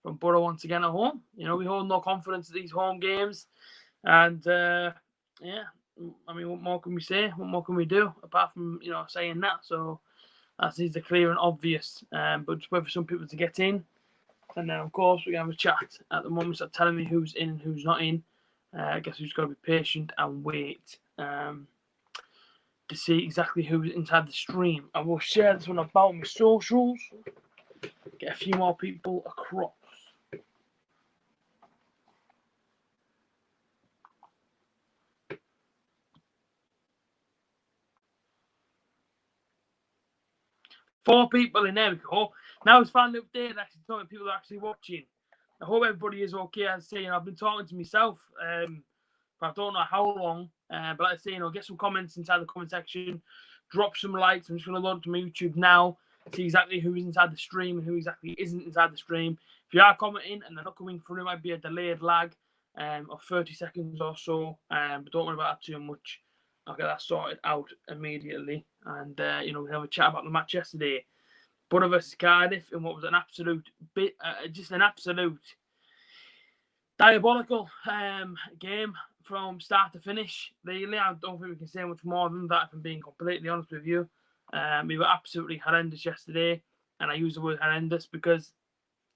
from Borough once again at home. You know, we hold no confidence at these home games. And, yeah, I mean, what more can we say? What more can we do apart from, you know, saying that? So that is the clear and obvious. But just wait for some people to get in. And then, of course, we're going to have a chat. At the moment, start telling me who's in and who's not in. I guess we've just got to be patient and wait to see exactly who's inside the stream. I will share this one about my socials. Get a few more people across. Four people in there we go. Now it's finally updated. Actually, talking to people are actually watching. I hope everybody is okay. As I say, I've been talking to myself for I don't know how long. But like I say, get some comments inside the comment section. Drop some likes. I'm just going to load up to my YouTube now. See exactly who's inside the stream and who exactly isn't inside the stream. If you are commenting and they're not coming through, it might be a delayed lag of 30 seconds or so. But don't worry about that too much. I'll get that sorted out immediately. And, we'll have a chat about the match yesterday. Borough versus Cardiff in what was an absolute diabolical game from start to finish. Really, I don't think we can say much more than that, if I'm being completely honest with you. We were absolutely horrendous yesterday. And I use the word horrendous because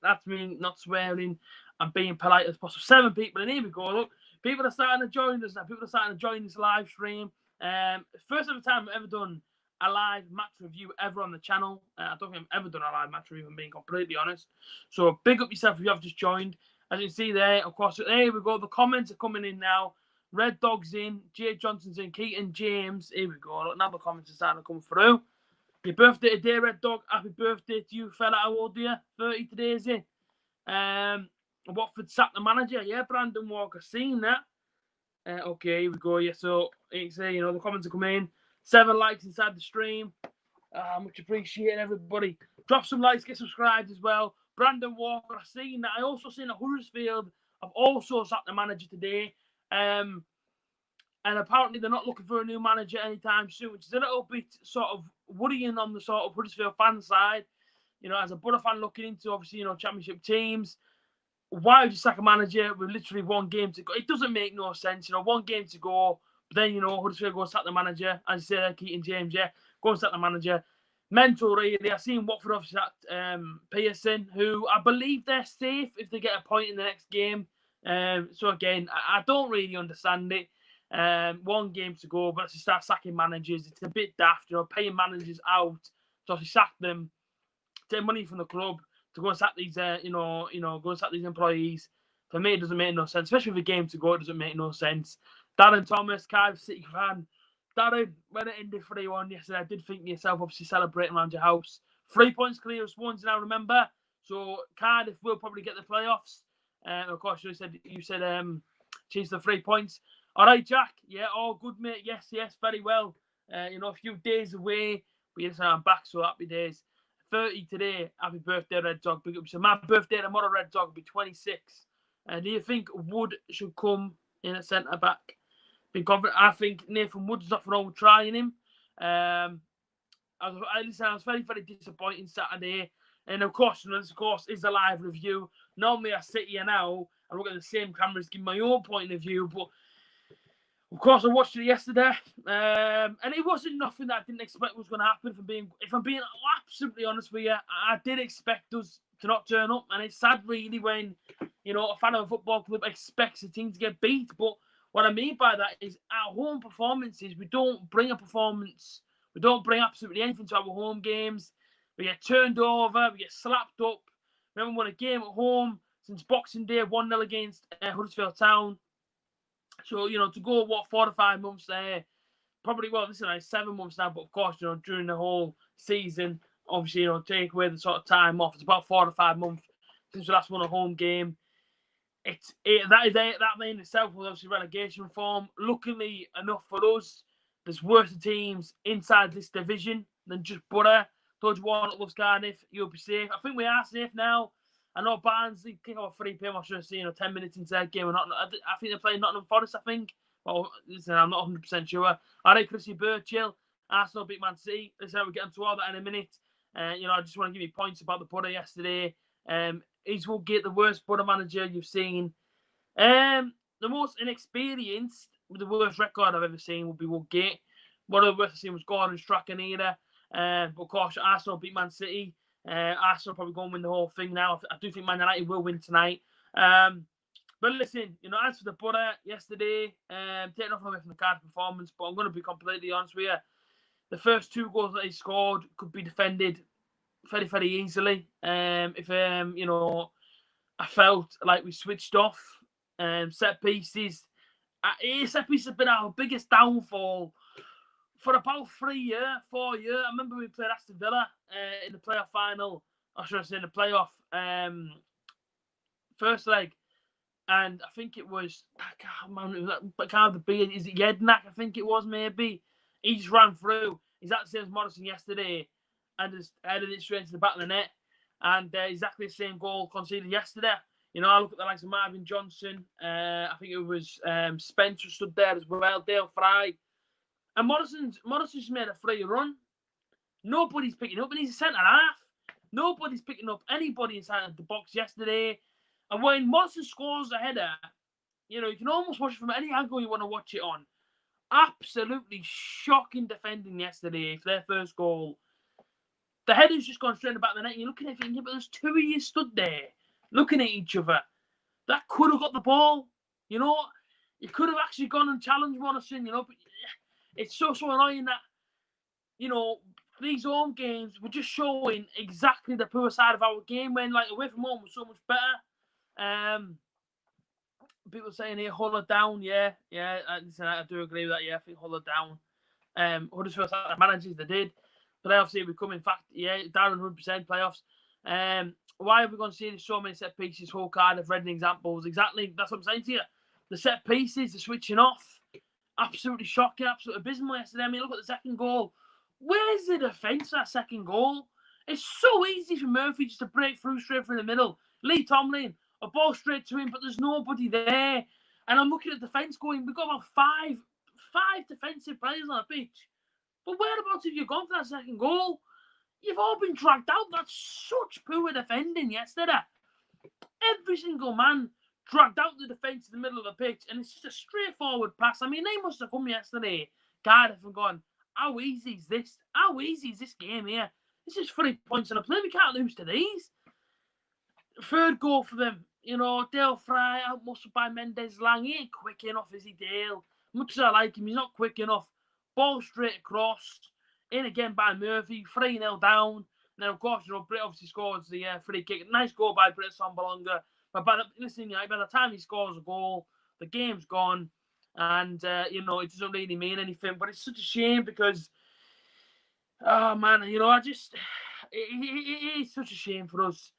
that's me not swearing and being polite as possible. 7 people, and here we go. Look, people are starting to join us now. People are starting to join this live stream. First ever time I've ever done a live match review ever on the channel. I don't think I've ever done a live match review, if I'm being completely honest. So big up yourself if you have just joined. As you can see there, of course, here we go. The comments are coming in now. Red Dog's in, Jay Johnson's in, Keaton James. Here we go. Look, now the comments are starting to come through. Your birthday today, Red Dog. Happy birthday to you, fella. How old are you? 30 today, is it? Watford sacked the manager. Yeah, Brandon Walker. Seen that. Okay, here we go. Yeah, so you say, the comments are coming in. 7 likes inside the stream. Much appreciated, everybody. Drop some likes, get subscribed as well. Brandon Walker, I've seen that. I also seen that Huddersfield have also sacked the manager today. And apparently they're not looking for a new manager anytime soon, which is a little bit sort of worrying on the sort of Huddersfield fan side. As a Borough fan looking into, obviously, championship teams. Why would you sack a manager with literally 1 game to go? It doesn't make no sense. 1 game to go. But then, Huddersfield go and sack the manager. As you say, Keaton James, yeah. Go and sack the manager. Mental, really. I've seen Watford obviously sacked Pearson, who I believe they're safe if they get a point in the next game. So, again, I don't really understand it. 1 game to go, but to start sacking managers, it's a bit daft, paying managers out to obviously sack them, take money from the club to go and sack these, go and sack these employees. For me, it doesn't make no sense, especially with a game to go. It doesn't make no sense. Darren Thomas, Cardiff City fan. Darren, when it ended 3-1 yesterday, I did think to yourself, obviously celebrating around your house. 3 points clear as ones now, remember. So Cardiff will probably get the playoffs. Of course, you said chase the 3 points. All right, Jack. Yeah, all good, mate. Yes, very well. A few days away, but yes, I'm back, so happy days. 30 today. Happy birthday, Red Dog. Big up. So my birthday tomorrow, Red Dog, will be 26. Do you think Wood should come in at centre back? Been confident. I think Nathan Wood's not wrong trying him. I was very, very disappointed Saturday. And of course, this is a live review. Normally I sit here now and look at the same cameras, give my own point of view, but of course I watched it yesterday. And it wasn't nothing that I didn't expect was going to happen. If I'm being absolutely honest with you, I did expect us to not turn up. And it's sad really when, a fan of a football club expects a team to get beat. But what I mean by that is our home performances, we don't bring a performance. We don't bring absolutely anything to our home games. We get turned over. We get slapped up. We haven't won a game at home since Boxing Day, 1-0 against Huddersfield Town. So, to go, 4 to 5 months there, probably, this is 7 months now, but of course, during the whole season, obviously, take away the sort of time off. It's about 4 to 5 months since we last won a home game. That in itself was obviously relegation form. Luckily enough for us, there's worse teams inside this division than just Borough. Told you one that loves Cardiff, you'll be safe. I think we are safe now. I know Barnsley kick off 3 p.m. I should have seen 10 minutes into that game. I think they're playing Nottingham Forest, I think. Well, listen, I'm not 100% sure. All right, Chrissy Birchill, Arsenal beat Man City. Listen, we'll get into all that in a minute. I just want to give you points about the Borough yesterday. Is Woodgate the worst Borough manager you've seen? The most inexperienced, with the worst record I've ever seen, would be Woodgate. One of the worst I've seen was Gordon Strachan. But of course, Arsenal beat Man City. Arsenal probably going to win the whole thing now. I do think Man United will win tonight. But listen, as for the Borough yesterday, taking off away from the Cardiff performance, but I'm going to be completely honest with you. The first 2 goals that he scored could be defended very, very easily. If I felt like we switched off. Set pieces. Set pieces have been our biggest downfall for about 4 years. I remember we played Aston Villa in the playoff final. I should have said in the playoff first leg. And I think it was, I can't be, is it Jednak? I think it was, maybe. He just ran through. Exactly the same as Morrison yesterday and just headed it straight to the back of the net. And exactly the same goal conceded yesterday. I look at the likes of Marvin Johnson. I think it was Spencer stood there as well, Dale Fry. And Morrison's made a free run. Nobody's picking up, and he's a centre-half. Nobody's picking up anybody inside the box yesterday. And when Morrison scores a header, you can almost watch it from any angle you want to watch it on. Absolutely shocking defending yesterday for their first goal. The header's just gone straight in the back of the net. And you're looking at it thinking, but there's 2 of you stood there looking at each other. That could have got the ball. You could have actually gone and challenged Morrison, but it's so annoying that, these home games were just showing exactly the poor side of our game when, away from home was so much better. People saying here, hull it down. Yeah, I do agree with that. Yeah, I think hull it down. Huddersfield managers, they did. Playoffs here we come. In fact, down 100% playoffs. Why have we going to see so many set pieces? Hull, Cardiff, Reading examples. Exactly, that's what I'm saying to you. The set pieces, the switching off, absolutely shocking, absolutely abysmal yesterday. I mean, look at the second goal. Where's the defence for that second goal? It's so easy for Murphy just to break through straight through the middle. Lee Tomlin, a ball straight to him, but there's nobody there. And I'm looking at the defence going, we've got about five defensive players on the pitch. But whereabouts have you gone for that second goal? You've all been dragged out. That's such poor defending yesterday. Every single man dragged out the defence in the middle of the pitch, and it's just a straightforward pass. I mean, they must have come yesterday, Cardiff, and gone, how easy is this? How easy is this game here? This is 3 points on a play. We can't lose to these. Third goal for them. Dale Fry out muscled by Mendes Lang. He ain't quick enough, is he, Dale? Much as I like him, he's not quick enough. Ball straight across. In again by Murphy. 3-0 down. And then, of course, Britt obviously scores the free kick. Nice goal by Britt Sombolonga. But by the time he scores a goal, the game's gone. And, it doesn't really mean anything. But it's such a shame because, oh, man, it is such a shame for us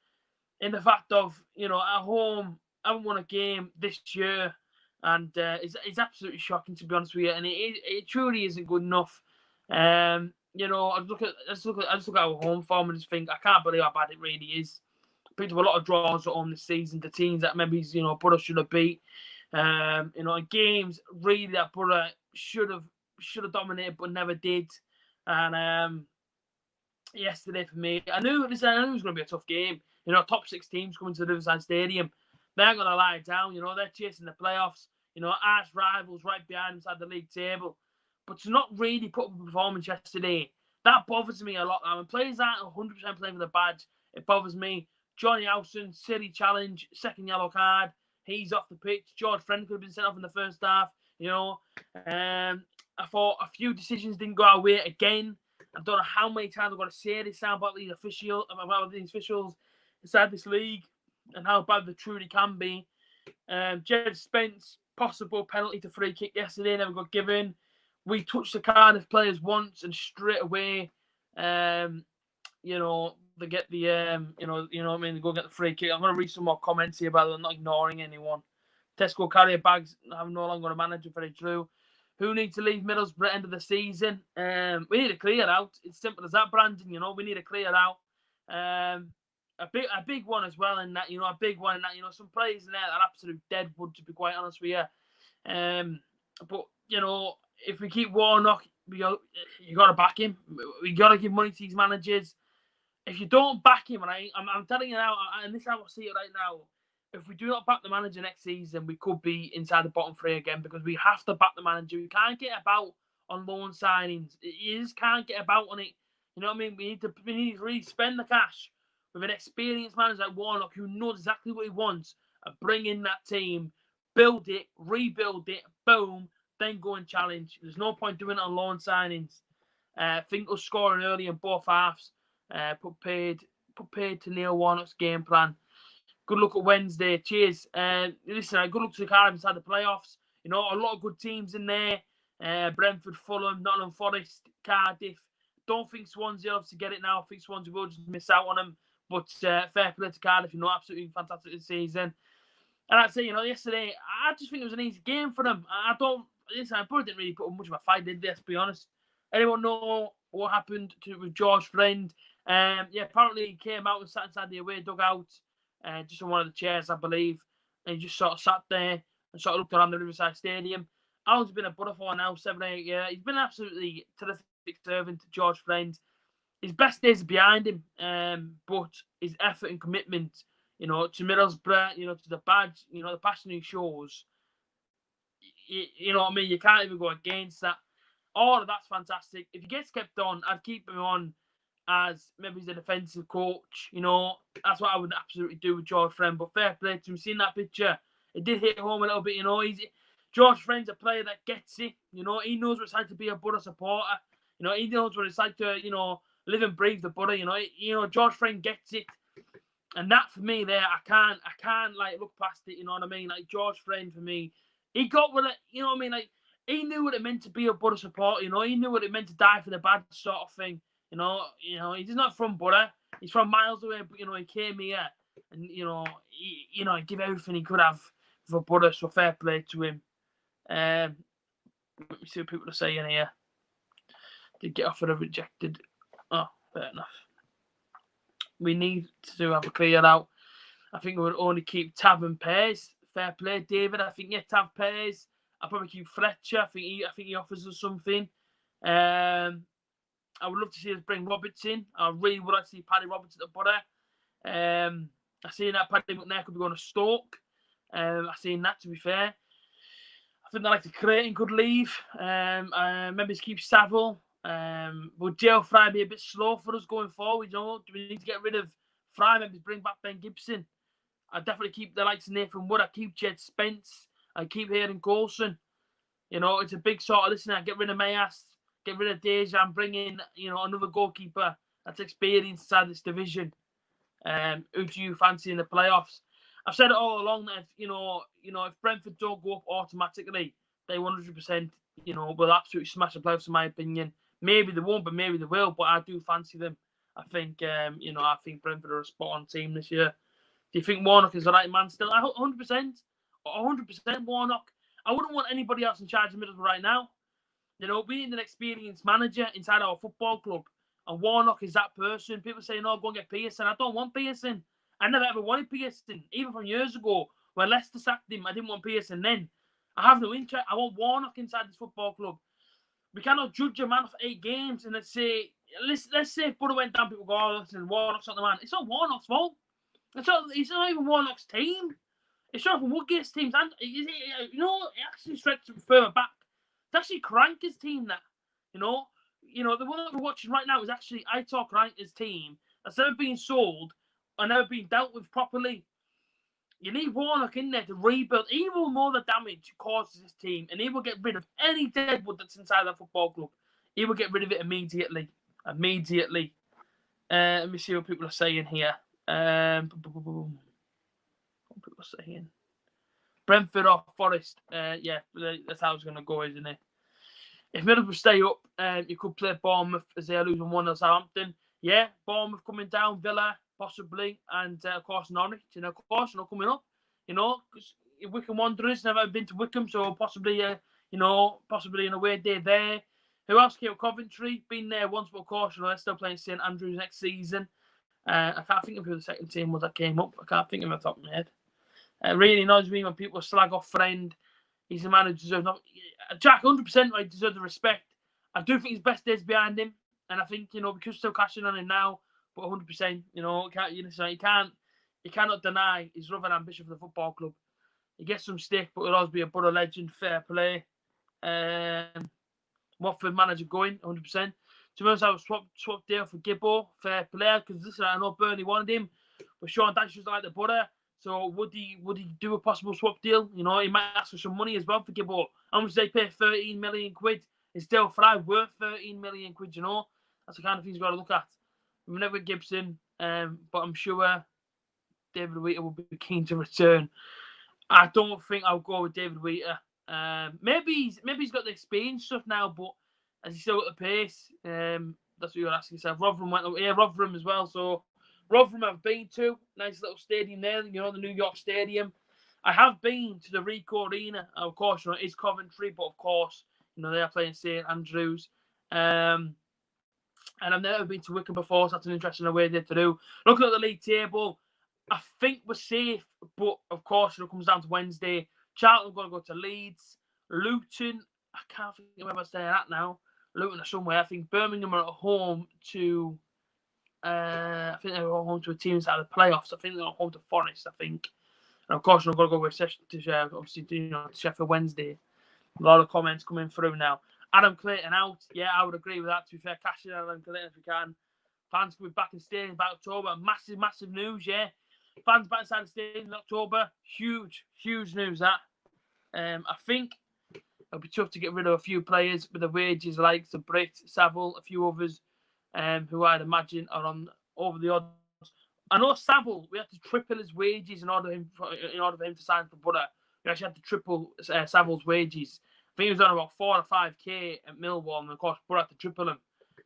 in the fact of, at home, I haven't won a game this year. And it's absolutely shocking, to be honest with you. And it truly isn't good enough. I just look at our home form and just think, I can't believe how bad it really is. Picked up a lot of draws at home this season to teams that maybe, Borough should have beat. In games really that Borough should have dominated but never did. And yesterday for me, I knew it was going to be a tough game. Top 6 teams coming to the Riverside Stadium. They ain't going to lie down. They're chasing the playoffs. Arch rivals right behind inside the league table. But to not really put up a performance yesterday, that bothers me a lot. When players aren't 100% playing for the badge, it bothers me. Johnny Howson, silly challenge, second yellow card. He's off the pitch. George Friend could have been sent off in the first half. I thought a few decisions didn't go our way again. I don't know how many times I've got to say this now about these officials inside this league and how bad they truly can be. Jed Spence, possible penalty to free kick yesterday, never got given. We touched the Cardiff players once and straight away, they get the, they go get the free kick. I'm going to read some more comments here about it. I'm not ignoring anyone. Tesco carrier bags, I'm no longer a manager, very true. Who needs to leave Middlesbrough at the end of the season? We need to clear out. It's simple as that, Brandon. We need to clear out. A big one as well in that, some players in there are absolute deadwood, to be quite honest with you. But, if we keep Warnock, you got to back him. We got to give money to these managers. if you don't back him, right, I'm telling you now, and this is how I see it right now. If we do not back the manager next season, we could be inside the bottom three again, because we have to back the manager. We can't get about on loan signings. You just can't get about on it. You know what I mean? We need to really spend the cash with an experienced manager like Warnock, who knows exactly what he wants, and bring in that team, build it, rebuild it, boom, then go and challenge. There's no point doing it on loan signings. I think us scoring early in both halves put paid to Neil Warnock's game plan. Good luck at Wednesday. Cheers. Listen, good luck to the Cardiff inside the playoffs. You know, a lot of good teams in there. Brentford, Fulham, Nottingham Forest, Cardiff. Don't think Swansea will obviously get it now. I think Swansea will just miss out on them. But fair play to Cardiff. You know, absolutely fantastic this season. And I'd say, you know, yesterday, I just think it was an easy game for them. I probably didn't really put much of a fight, did they, let's be honest. Anyone know what happened with George Friend? Apparently he came out and sat inside the away dugout, just on one of the chairs, I believe. And he just sort of sat there and sort of looked around the Riverside Stadium. Alan's been a butterfly now, 7 or 8 years. He's been absolutely terrific servant to George Friend. His best days are behind him, but his effort and commitment, you know, to Middlesbrough, you know, to the badge, you know, the passion he shows, you know what I mean? You can't even go against that. All of that's fantastic. If he gets kept on, I'd keep him on as maybe he's a defensive coach. You know, that's what I would absolutely do with George Friend. But fair play to him. Seeing that picture, it did hit home a little bit. You know, George Friend's a player that gets it. You know, he knows what it's like to be a Borough supporter. You know, he knows what it's like to, you know, live and breathe the Borough. You know, George Friend gets it. And that for me there, I can't like look past it, you know what I mean? Like George Friend for me, he got with it, you know what I mean? Like he knew what it meant to be a Borough supporter, you know, he knew what it meant to die for the bad sort of thing. You know, he's not from Borough, he's from miles away, but you know, he came here and he gave everything he could have for Borough, so fair play to him. Let me see what people are saying here. Did get offered a rejected. Oh, fair enough. We need to have a clear out. I think we would only keep Tav and Pears. Fair play, David. I think Tav Pears. I'll probably keep Fletcher. I think he offers us something. I would love to see us bring Roberts in. I really would like to see Paddy Roberts at the Borough. I seen that Paddy McNair could be going to Stoke. I seen that, to be fair. I think like the Creighton could leave. Maybe keep Saville. Would Joe Fry be a bit slow for us going forward? You know, do we need to get rid of Fry? Maybe bring back Ben Gibson. I'd definitely keep the likes of Nathan Wood. I'd keep Jed Spence. I'd keep Hayden Coulson. You know, it's a big sort of listen. I'd get rid of Mayas, get rid of Deja, and bring in, you know, another goalkeeper that's experienced inside this division. Who do you fancy in the playoffs? I've said it all along that if Brentford don't go up automatically, they 100%, will absolutely smash the playoffs in my opinion. Maybe they won't, but maybe they will. But I do fancy them. I think, I think Brentford are a spot-on team this year. Do you think Warnock is the right man still? 100%. 100% Warnock. I wouldn't want anybody else in charge of Middlesbrough right now. You know, we need an experienced manager inside our football club. And Warnock is that person. People say, no, go and get Pearson. I don't want Pearson. I never ever wanted Pearson. Even from years ago, when Leicester sacked him, I didn't want Pearson then. I have no interest. I want Warnock inside this football club. We cannot judge a man for 8 games and let's say if Borough went down, people go, oh, listen, Warnock's not the man. It's not Warnock's fault. It's not even Warnock's team. It's not even Woodgate's team. And, it actually stretches further back. It's actually Cranker's team that, the one that we're watching right now is actually Aitor Cranker's team that's never been sold and never been dealt with properly. You need Warnock in there to rebuild. He will know the damage caused to this team, and he will get rid of any deadwood that's inside that football club. He will get rid of it immediately. Let me see what people are saying here. What people are saying. Brentford or Forest. That's how it's going to go, isn't it? If Middlesbrough stay up, you could play Bournemouth as they're losing 1-0 Southampton. Yeah, Bournemouth coming down, Villa possibly, and of course Norwich. And of course, coming up. Because Wycombe Wanderers never been to Wycombe, so possibly an away day there. Who else came? Coventry, been there once, but of course, they're still playing St Andrews next season. I can't think of who the second team was that came up. I can't think of it off the top of my head. It really annoys me when people slag off Friend. He's a man who deserves Jack, 100% right, deserves the respect. I do think his best days behind him. And I think, because still cashing on him now, but 100%, you cannot deny his love and ambition for the football club. He gets some stick, but he'll always be a Borough legend. Fair play. Watford manager going 100%. To be honest, I would swap Dale for Gibbo. Fair play, because listen, I know Burnley wanted him, but Sean Dyche was like the Borough. So would he do a possible swap deal? He might ask for some money as well for Gibbo. How much they pay? 13 million quid. Is Dale Fry worth 13 million quid? That's the kind of things you've got to look at. We've never Gibson, but I'm sure David Wheater will be keen to return. I don't think I'll go with David Wheater. Maybe he's got the experience stuff now, but has he still got the pace? That's what you're asking yourself. Rotherham went up. Yeah, Rotherham as well. So Rotherham I've been to. Nice little stadium there, the New York Stadium. I have been to the Ricoh Arena. Of course, it is Coventry, but of course, they are playing St Andrews. And I've never been to Wycombe before, so that's an interesting way to do. Looking at the league table, I think we're safe, but of course, it comes down to Wednesday. Charlton are going to go to Leeds. Luton, I can't think of where I'm staying at now. Luton are somewhere. I think Birmingham are at home to. I think they're home to a team that's out of the playoffs. I think they're home to Forest. I think, and of course, we're going to go with obviously to Sheffield Wednesday. A lot of comments coming through now. Adam Clayton out. Yeah, I would agree with that. To be fair, cash in Adam Clayton if we can. Fans will be back in stadium by October. Massive news, yeah. Fans back inside the stadium in October. Huge news, that. I think it'll be tough to get rid of a few players with the wages like the Britt, Saville, a few others who I'd imagine are on over the odds. I know Saville, we had to triple his wages in order for him to sign for Borough. We actually had to triple Saville's wages. I think he was on about 4 or 5k at Millwall, and of course Borough had to triple him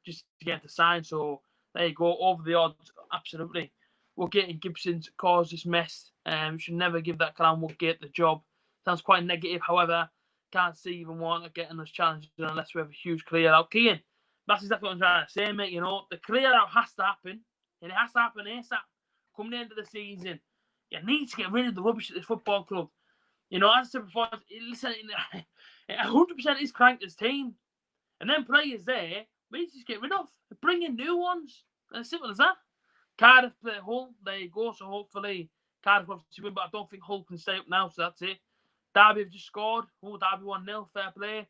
just to get him to sign. So there you go, over the odds, absolutely. Woodgate and Gibson's caused this mess. Should never give that clown Woodgate the job. Sounds quite negative, however, can't see even Warnock getting us challenged unless we have a huge clear out. Keane, that's exactly what I'm trying to say, mate. The clear out has to happen, and it has to happen ASAP. Come the end of the season, you need to get rid of the rubbish at this football club. As I said before, listen, 100% is Cranker's team, and then players there, we need to just get rid of. Bring in new ones. As simple as that. Cardiff play Hull. There you go. So hopefully Cardiff obviously win, but I don't think Hull can stay up now. So that's it. Derby have just scored. Derby 1-0. Fair play.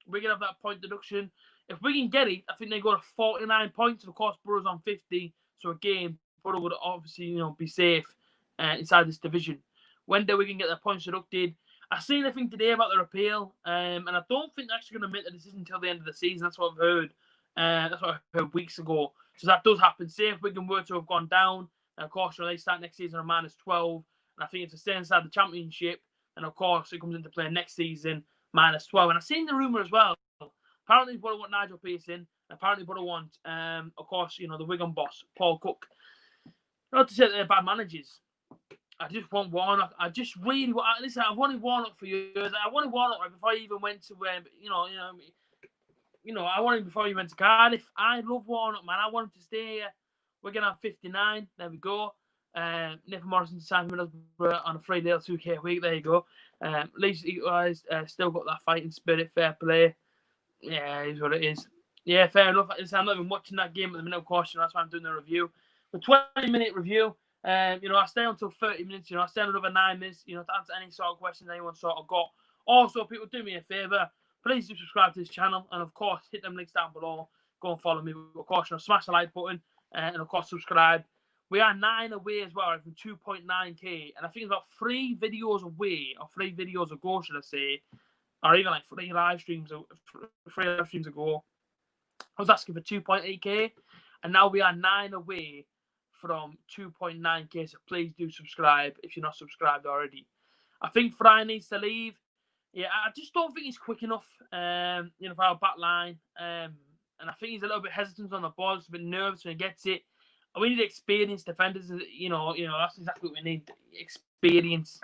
We're going to have that point deduction. If we can get it, I think they go to 49 points. And of course, Borough's on 50. So again, Borough would obviously, be safe inside this division. When do we can get their points deducted? I seen a thing today about their appeal, and I don't think they're actually going to make the decision until the end of the season. That's what I've heard. That's what I heard weeks ago. So that does happen. Say if Wigan were to have gone down, and of course, they start next season on -12. And I think if they stay inside the Championship, and of course, it comes into play next season, -12. And I've seen the rumour as well. Apparently, Borough want Nigel Pearce in. Apparently, Borough want, of course, the Wigan boss, Paul Cook. Not to say that they're bad managers. I just want Warnock. I just really want. Listen, I've wanted Warnock for years. I wanted Warnock before I even went to I wanted him before he went to Cardiff. I love Warnock, man. I want him to stay here. We're going to have 59. There we go. Nathan Morrison to sign Middlesbrough on a Friday or 2K a week. There you go. At least you guys still got that fighting spirit. Fair play. Yeah, it is what it is. Yeah, fair enough. Listen, I'm not even watching that game at the minute, of course. That's why I'm doing the review. The 20-minute review. I stay until 30 minutes. I stay another 9 minutes. To answer any sort of questions anyone sort of got. Also, people, do me a favour. Please do subscribe to this channel, and of course, hit them links down below. Go and follow me. Of course, smash the like button, and of course, subscribe. We are 9 away as well from 2.9k, and I think it's about 3 videos away, or 3 videos ago, should I say, or even like 3 live streams ago. I was asking for 2.8k, and now we are 9 away from 2.9k. So please do subscribe if you're not subscribed already. I think Fry needs to leave. Yeah, I just don't think he's quick enough, for our back line. And I think he's a little bit hesitant on the ball, just a bit nervous when he gets it. And we need experienced defenders, that's exactly what we need, experience.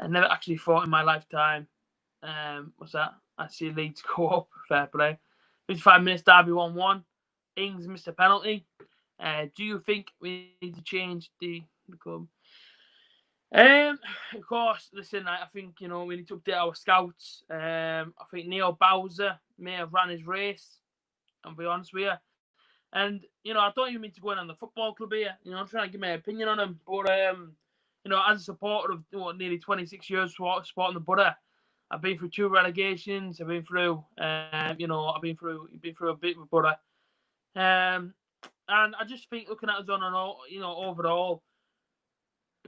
I never actually thought in my lifetime, what's that? I see Leeds go up, fair play. 55 minutes, Derby 1-1. Ings missed a penalty. Do you think we need to change the club? Of course, listen, I think, we need to update our scouts. I think Neil Bowser may have ran his race, I'll be honest with you. And, I don't even mean to go in on the football club here. I'm trying to give my opinion on them. But, as a supporter of nearly 26 years supporting the Borough, I've been through 2 relegations. I've been through, I've been through a bit with Borough. And I just think looking at us on an overall,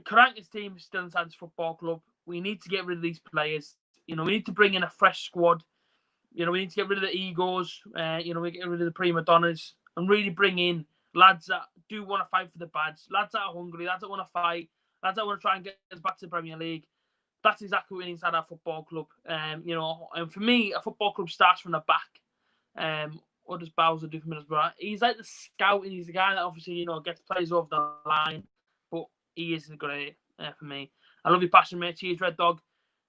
Karanka's team is still inside this football club. We need to get rid of these players. We need to bring in a fresh squad. We need to get rid of the egos. We get rid of the prima donnas and really bring in lads that do want to fight for the badge, lads that are hungry, lads that want to fight, lads that want to try and get us back to the Premier League. That's exactly what we need inside our football club. And for me, a football club starts from the back. What does Bowser do for Middlesbrough? He's like the scout, and he's the guy that obviously gets players over the line, but he isn't great for me. I love your passion, mate. Cheers, Red Dog.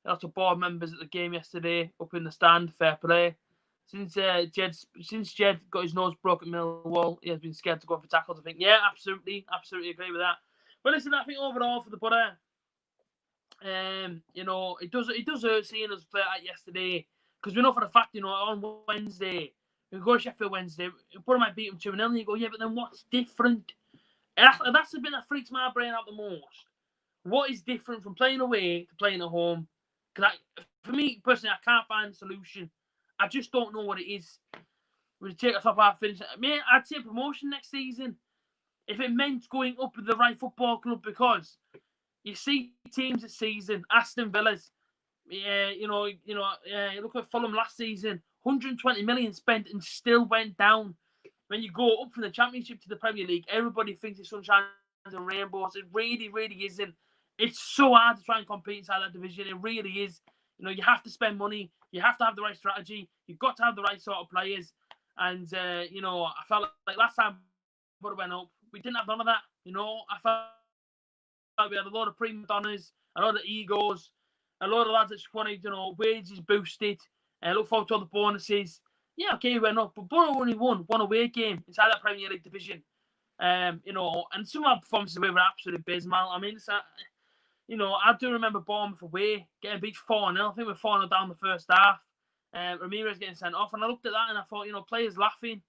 Lots of board members at the game yesterday, up in the stand. Fair play. Since Jed got his nose broken at Millwall, he has been scared to go for tackles. I think, yeah, absolutely agree with that. But listen, I think overall for the Borough, it does hurt seeing us play like yesterday, because we know for the fact, on Wednesday, we go to Sheffield Wednesday, Borough might beat them 2-0, and you go, yeah, but then what's different? And that's the bit that freaks my brain out the most. What is different from playing away to playing at home? Because for me, personally, I can't find a solution. I just don't know what it is. We take us off our finish. Mate, I'd say promotion next season, if it meant going up with the right football club, because you see teams this season, Aston Villa's, look at Fulham last season, 120 million spent and still went down. When you go up from the Championship to the Premier League, everybody thinks it's sunshine and rainbows. It really, really isn't. It's so hard to try and compete inside that division. It really is. You have to spend money. You have to have the right strategy. You've got to have the right sort of players. And, I felt like last time Borough went up, we didn't have none of that. I felt like we had a lot of prima donnas, a lot of egos, a lot of lads that just wanted, wages boosted, look forward to all the bonuses. Yeah, okay, we went up, but Borough only won one away game inside that Premier League division. And some of our performances were absolutely abysmal. I mean, I do remember Bournemouth away getting beat 4-0. I think we're 4-0 down the first half. Ramirez getting sent off, and I looked at that and I thought, players laughing.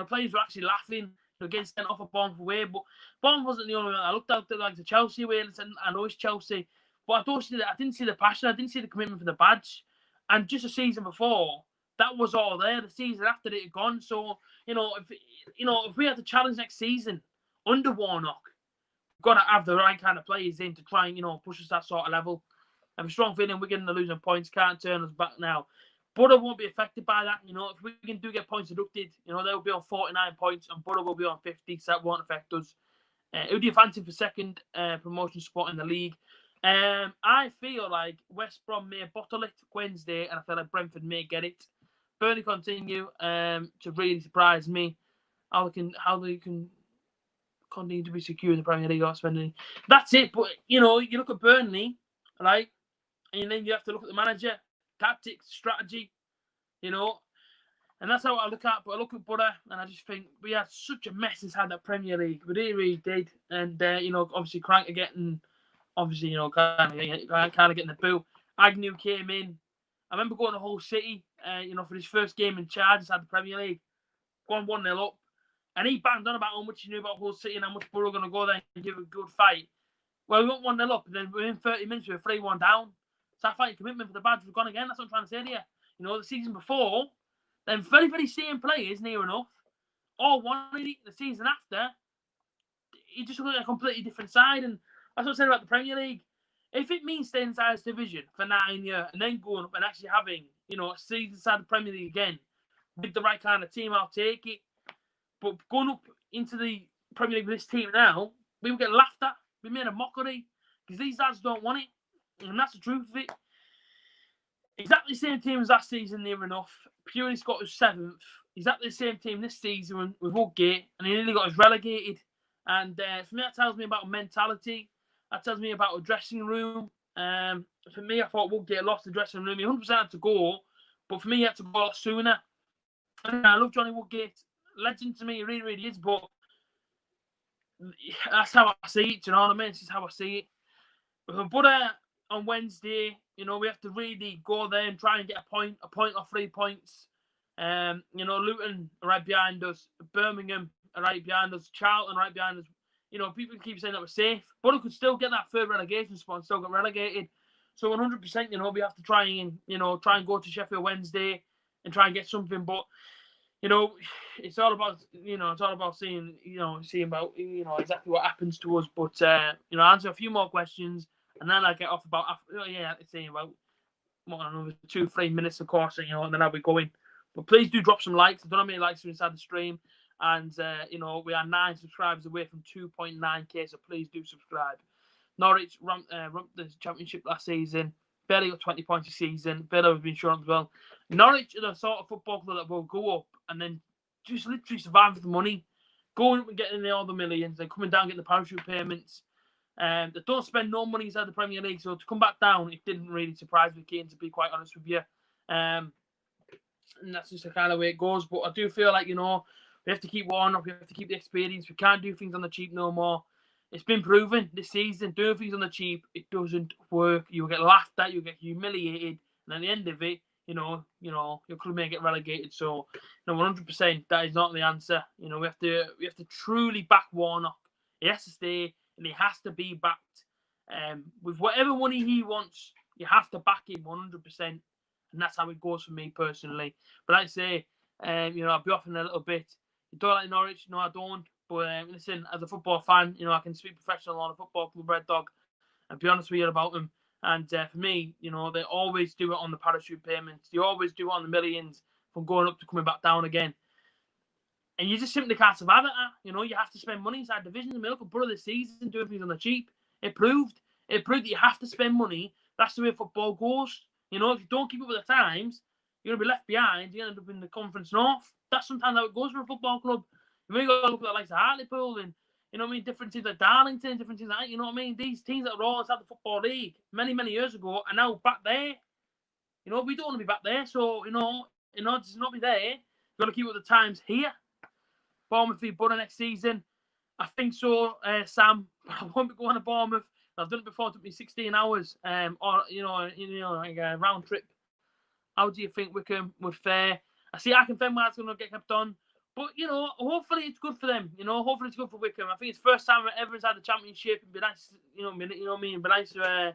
Players were actually laughing. Getting sent off at Bournemouth away, but Bournemouth wasn't the only one. I looked at like the Chelsea way, and I know it's Chelsea, but I didn't see the passion. I didn't see the commitment for the badge. And just a season before, that was all there. The season after it had gone. So if we had to challenge next season under Warnock, got to have the right kind of players in to try and, push us that sort of level. I have a strong feeling we're getting the losing points, can't turn us back now. Borough won't be affected by that. If we can get points deducted, they'll be on 49 points and Borough will be on 50, so that won't affect us. Who do you fancy for second promotion spot in the league? I feel like West Brom may bottle it Wednesday, and I feel like Brentford may get it. Burnley continue to really surprise me. How they can continue to be secure in the Premier League without spending. That's it. But you look at Burnley, right, and then you have to look at the manager, tactics, strategy, and that's how I look at. But I look at Borough, and I just think we had such a mess inside that Premier League. We really did, and obviously Crank are getting, kind of getting the boot. Agnew came in. I remember going to Hull City, for his first game in charge inside the Premier League, going 1-0 up. And he banged on about how much he knew about Hull City and how much Borough were going to go there and give a good fight. Well, we went 1-0 up, and then within 30 minutes, we were 3-1 down. So that fighting commitment for the badge was gone again. That's what I'm trying to say to you. The season before, then very, very same players, near enough, all wanted it. The season after, he just looked like a completely different side. And that's what I'm saying about the Premier League. If it means staying inside this division for 9 years and then going up and actually having, a season inside the Premier League again with the right kind of team, I'll take it. But going up into the Premier League with this team now, we will get laughed at. We made a mockery because these lads don't want it. And that's the truth of it. Exactly the same team as last season, near enough. Purely got us 7th. Exactly the same team this season with Woodgate, and he nearly got us relegated. And for me, that tells me about mentality. That tells me about a dressing room. For me, I thought Woodgate lost the dressing room. He 100% had to go, but for me, he had to go a lot sooner. And I love Johnny Woodgate. Legend to me, he really, really is. But that's how I see it. You know what I mean? This is how I see it. With Borough on Wednesday, we have to really go there and try and get a point or 3 points. Luton are right behind us. Birmingham right behind us, Charlton right behind us. You know, people keep saying that we're safe, but it could still get that third relegation spot and still get relegated. So 100%, you know, we have to try and go to Sheffield Wednesday and try and get something. But you know, it's all about seeing about exactly what happens to us. But answer a few more questions, and then I get off about saying about another 2-3 minutes, of course, and then I'll be going. But please do drop some likes. I don't know how many likes are inside the stream, and we are 9 subscribers away from 2.9k. So please do subscribe. Norwich ramped the championship last season. Barely got 20 points a season. Villa have been shown as well. Norwich are the sort of football club that will go up and then just literally survive with the money, going up and getting all the millions, then coming down getting the parachute payments. They don't spend no money inside the Premier League, so to come back down, it didn't really surprise me, Keane, to be quite honest with you. And that's just the kind of way it goes. But I do feel like, we have to keep warming up, we have to keep the experience. We can't do things on the cheap no more. It's been proven this season, doing things on the cheap, it doesn't work. You'll get laughed at, you'll get humiliated, and at the end of it, your club may get relegated. So, 100%, that is not the answer. We have to truly back Warnock. He has to stay, and he has to be backed. With whatever money he wants, you have to back him 100%, and that's how it goes for me personally. But like I say, I'll be off in a little bit. You don't like Norwich? No, I don't. But listen, as a football fan, I can speak professional on a football club, Red Dog, and be honest with you about them. And for me, they always do it on the parachute payments. They always do it on the millions from going up to coming back down again. And you just simply can't survive it. You have to spend money inside divisions. I mean, look at Borough this season doing things on the cheap. It proved that you have to spend money. That's the way football goes. If you don't keep up with the times, you're going to be left behind. You're going to end up in the Conference North. That's sometimes how it goes for a football club. You've got to look at the likes of Hartlepool and, different teams like Darlington, different teams like that. These teams that were all inside the Football League many, many years ago are now back there. We don't want to be back there. So, in order to not be there, you've got to keep up with the times here. Bournemouth v Borough next season. I think so, Sam. I won't be going to Bournemouth. I've done it before. It took me 16 hours, like a round trip. How do you think Wickham would fare? I see Akinfenwa's going to get kept on. But, hopefully it's good for them. Hopefully it's good for Wickham. I think it's the first time ever inside the Championship. It'd be nice, it'd be nice to,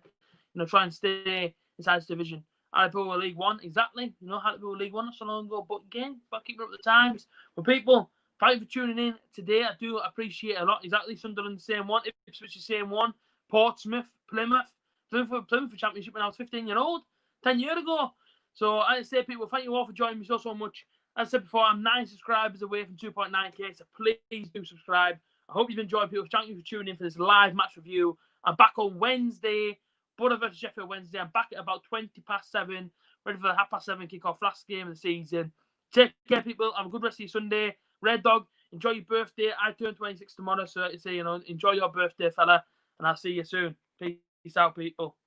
try and stay inside this division. Hartlepool League One, exactly. Hartlepool League One not so long ago. But again, got to keep up the times. But people, thank you for tuning in today. I do appreciate it a lot. Exactly, Sunderland the same one. Ipswich the same one. Portsmouth, Plymouth for Championship when I was 15 years old, 10 years ago. So I say, people, thank you all for joining me so much. As I said before, I'm 9 subscribers away from 2.9k, so please do subscribe. I hope you've enjoyed, people. Thank you for tuning in for this live match review. I'm back on Wednesday, Borough versus Sheffield Wednesday. I'm back at about 7:20, ready for the 7:30 kickoff, last game of the season. Take care, people. Have a good rest of your Sunday. Red Dog, enjoy your birthday. I turn 26 tomorrow, so enjoy your birthday, fella, and I'll see you soon. Peace out, people.